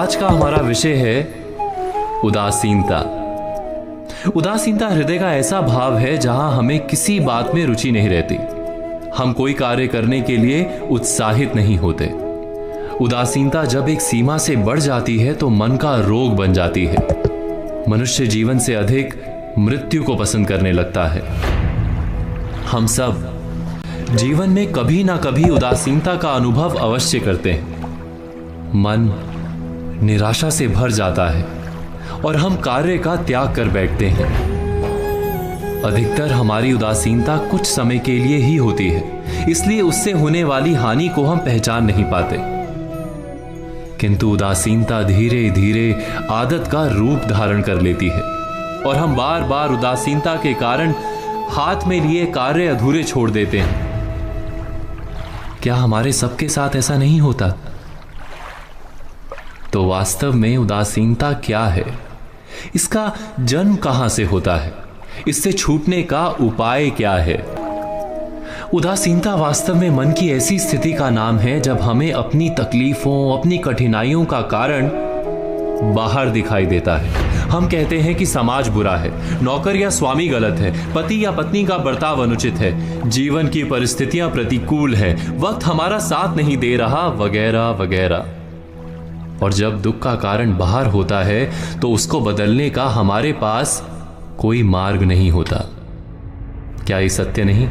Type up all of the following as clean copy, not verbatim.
आज का हमारा विषय है उदासीनता। उदासीनता हृदय का ऐसा भाव है जहां हमें किसी बात में रुचि नहीं रहती। हम कोई कार्य करने के लिए उत्साहित नहीं होते। उदासीनता जब एक सीमा से बढ़ जाती है तो मन का रोग बन जाती है। मनुष्य जीवन से अधिक मृत्यु को पसंद करने लगता है। हम सब जीवन में कभी ना कभी उदासीनता का अनुभव अवश्य करते हैं। मन निराशा से भर जाता है और हम कार्य का त्याग कर बैठते हैं। अधिकतर हमारी उदासीनता कुछ समय के लिए ही होती है, इसलिए उससे होने वाली हानि को हम पहचान नहीं पाते। किंतु उदासीनता धीरे धीरे आदत का रूप धारण कर लेती है और हम बार बार उदासीनता के कारण हाथ में लिए कार्य अधूरे छोड़ देते हैं। क्या हमारे सबके साथ ऐसा नहीं होता? तो वास्तव में उदासीनता क्या है? इसका जन्म कहां से होता है? इससे छूटने का उपाय क्या है? उदासीनता वास्तव में मन की ऐसी स्थिति का नाम है जब हमें अपनी तकलीफों, अपनी कठिनाइयों का कारण बाहर दिखाई देता है। हम कहते हैं कि समाज बुरा है, नौकर या स्वामी गलत है, पति या पत्नी का बर्ताव अनुचित है, जीवन की परिस्थितियां प्रतिकूल है, वक्त हमारा साथ नहीं दे रहा, वगैरह वगैरह। और जब दुख का कारण बाहर होता है तो उसको बदलने का हमारे पास कोई मार्ग नहीं होता। क्या ये सत्य नहीं?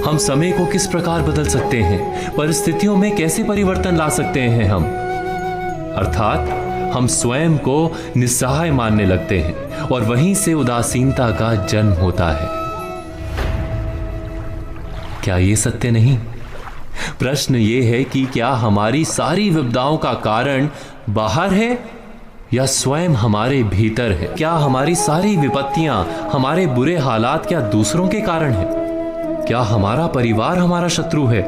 हम समय को किस प्रकार बदल सकते हैं? परिस्थितियों में कैसे परिवर्तन ला सकते हैं हम? अर्थात हम स्वयं को निस्सहाय मानने लगते हैं और वहीं से उदासीनता का जन्म होता है। क्या ये सत्य नहीं? प्रश्न ये है कि क्या हमारी सारी विपदाओं का कारण बाहर है या स्वयं हमारे भीतर है? क्या हमारी सारी विपत्तियां, हमारे बुरे हालात क्या दूसरों के कारण है? क्या हमारा परिवार हमारा शत्रु है?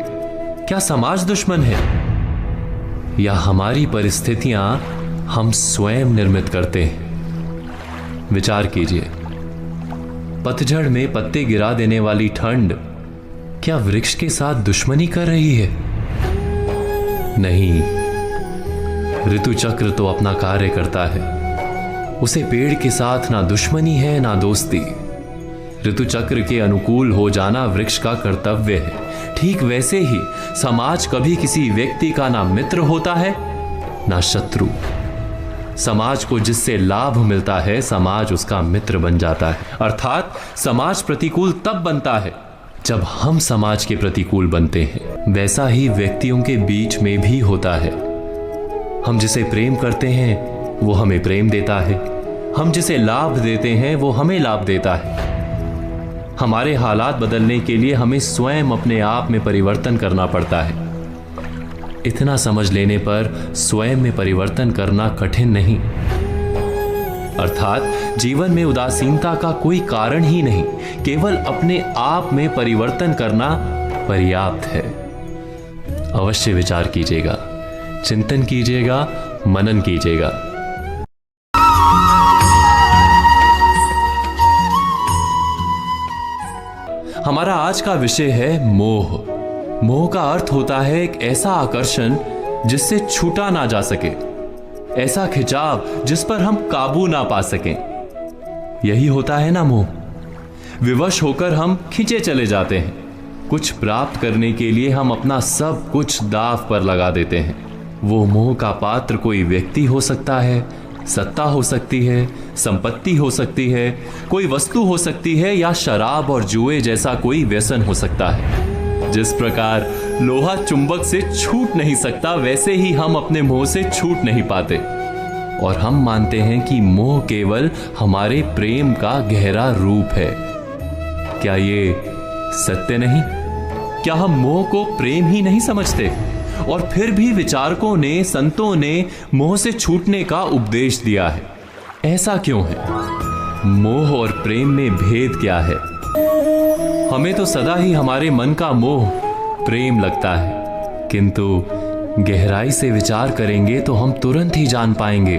क्या समाज दुश्मन है? या हमारी परिस्थितियां हम स्वयं निर्मित करते हैं? विचार कीजिए, पतझड़ में पत्ते गिरा देने वाली ठंड क्या वृक्ष के साथ दुश्मनी कर रही है? नहीं, ऋतु चक्र तो अपना कार्य करता है। उसे पेड़ के साथ ना दुश्मनी है ना दोस्ती। ऋतु चक्र के अनुकूल हो जाना वृक्ष का कर्तव्य है। ठीक वैसे ही समाज कभी किसी व्यक्ति का ना मित्र होता है ना शत्रु। समाज को जिससे लाभ मिलता है समाज उसका मित्र बन जाता है। अर्थात समाज प्रतिकूल तब बनता है जब हम समाज के प्रतिकूल बनते हैं। वैसा ही व्यक्तियों के बीच में भी होता है। हम जिसे प्रेम करते हैं वो हमें प्रेम देता है, हम जिसे लाभ देते हैं वो हमें लाभ देता है। हमारे हालात बदलने के लिए हमें स्वयं अपने आप में परिवर्तन करना पड़ता है। इतना समझ लेने पर स्वयं में परिवर्तन करना कठिन नहीं। अर्थात जीवन में उदासीनता का कोई कारण ही नहीं, केवल अपने आप में परिवर्तन करना पर्याप्त है। अवश्य विचार कीजिएगा, चिंतन कीजिएगा, मनन कीजिएगा। हमारा आज का विषय है मोह। मोह का अर्थ होता है एक ऐसा आकर्षण जिससे छूटा ना जा सके, ऐसा खिंचाव जिस पर हम काबू ना पा सकें। यही होता है ना मोह। विवश होकर हम खींचे चले जाते हैं। कुछ प्राप्त करने के लिए हम अपना सब कुछ दांव पर लगा देते हैं। वो मोह का पात्र कोई व्यक्ति हो सकता है, सत्ता हो सकती है, संपत्ति हो सकती है, कोई वस्तु हो सकती है या शराब और जुए जैसा कोई व्यसन हो सकता है। जिस प्रकार लोहा चुंबक से छूट नहीं सकता, वैसे ही हम अपने मोह से छूट नहीं पाते और हम मानते हैं कि मोह केवल हमारे प्रेम का गहरा रूप है। क्या ये सत्य नहीं? क्या हम मोह को प्रेम ही नहीं समझते? और फिर भी विचारकों ने, संतों ने मोह से छूटने का उपदेश दिया है। ऐसा क्यों है? मोह और प्रेम में भेद क्या है? हमें तो सदा ही हमारे मन का मोह प्रेम लगता है, किंतु गहराई से विचार करेंगे तो हम तुरंत ही जान पाएंगे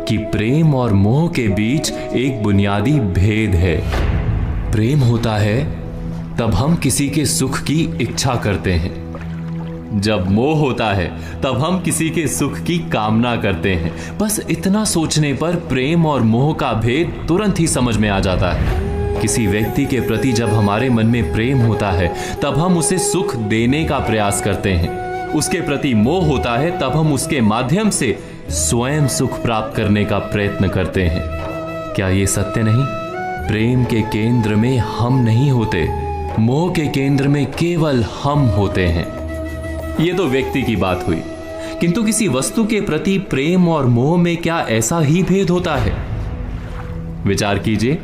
कि प्रेम और मोह के बीच एक बुनियादी भेद है। प्रेम होता है तब हम किसी के सुख की इच्छा करते हैं, जब मोह होता है तब हम किसी के सुख की कामना करते हैं। बस इतना सोचने पर प्रेम और मोह का भेद तुरंत ही समझ में आ जाता है। किसी व्यक्ति के प्रति जब हमारे मन में प्रेम होता है तब हम उसे सुख देने का प्रयास करते हैं। उसके प्रति मोह होता है तब हम उसके माध्यम से स्वयं सुख प्राप्त करने का प्रयत्न करते हैं। क्या ये सत्य नहीं? प्रेम के केंद्र में हम नहीं होते, मोह के केंद्र में केवल हम होते हैं। ये तो व्यक्ति की बात हुई, किंतु किसी वस्तु के प्रति प्रेम और मोह में क्या ऐसा ही भेद होता है? विचार कीजिए,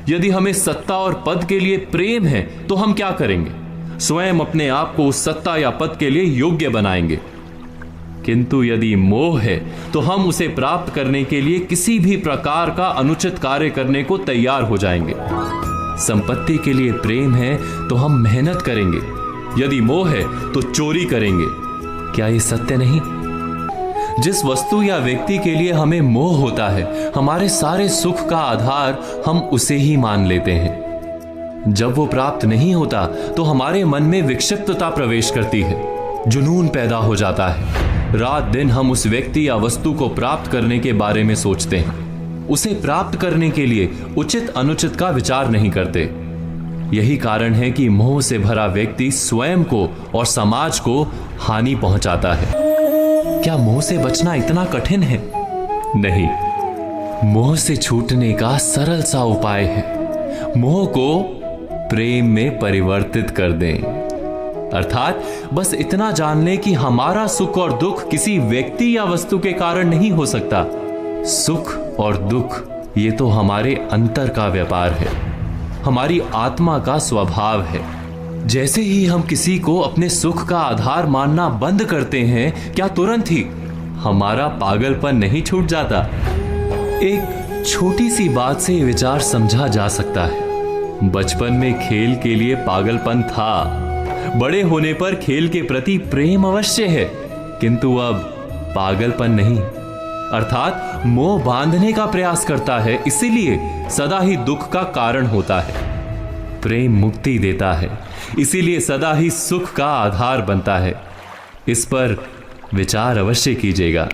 यदि हमें सत्ता और पद के लिए प्रेम है तो हम क्या करेंगे? स्वयं अपने आप को उस सत्ता या पद के लिए योग्य बनाएंगे। किंतु यदि मोह है तो हम उसे प्राप्त करने के लिए किसी भी प्रकार का अनुचित कार्य करने को तैयार हो जाएंगे। संपत्ति के लिए प्रेम है तो हम मेहनत करेंगे, यदि मोह है तो चोरी करेंगे। क्या ये सत्य नहीं? जिस वस्तु या व्यक्ति के लिए हमें मोह होता है, हमारे सारे सुख का आधार हम उसे ही मान लेते हैं। जब वो प्राप्त नहीं होता तो हमारे मन में विक्षिप्तता प्रवेश करती है, जुनून पैदा हो जाता है। रात दिन हम उस व्यक्ति या वस्तु को प्राप्त करने के बारे में सोचते हैं। उसे प्राप्त करने के लिए उचित अनुचित का विचार नहीं करते। यही कारण है कि मोह से भरा व्यक्ति स्वयं को और समाज को हानि पहुंचाता है। क्या मोह से बचना इतना कठिन है? नहीं, मोह से छूटने का सरल सा उपाय है। मोह को प्रेम में परिवर्तित कर दें। अर्थात बस इतना जान लें कि हमारा सुख और दुख किसी व्यक्ति या वस्तु के कारण नहीं हो सकता। सुख और दुख ये तो हमारे अंतर का व्यापार है, हमारी आत्मा का स्वभाव है। जैसे ही हम किसी को अपने सुख का आधार मानना बंद करते हैं, क्या तुरंत ही हमारा पागलपन नहीं छूट जाता? एक छोटी सी बात से विचार समझा जा सकता है। बचपन में खेल के लिए पागलपन था, बड़े होने पर खेल के प्रति प्रेम अवश्य है, किंतु अब पागलपन नहीं। अर्थात मोह बांधने का प्रयास करता है, इसीलिए सदा ही दुख का कारण होता है। प्रेम मुक्ति देता है, इसीलिए सदा ही सुख का आधार बनता है। इस पर विचार अवश्य कीजिएगा।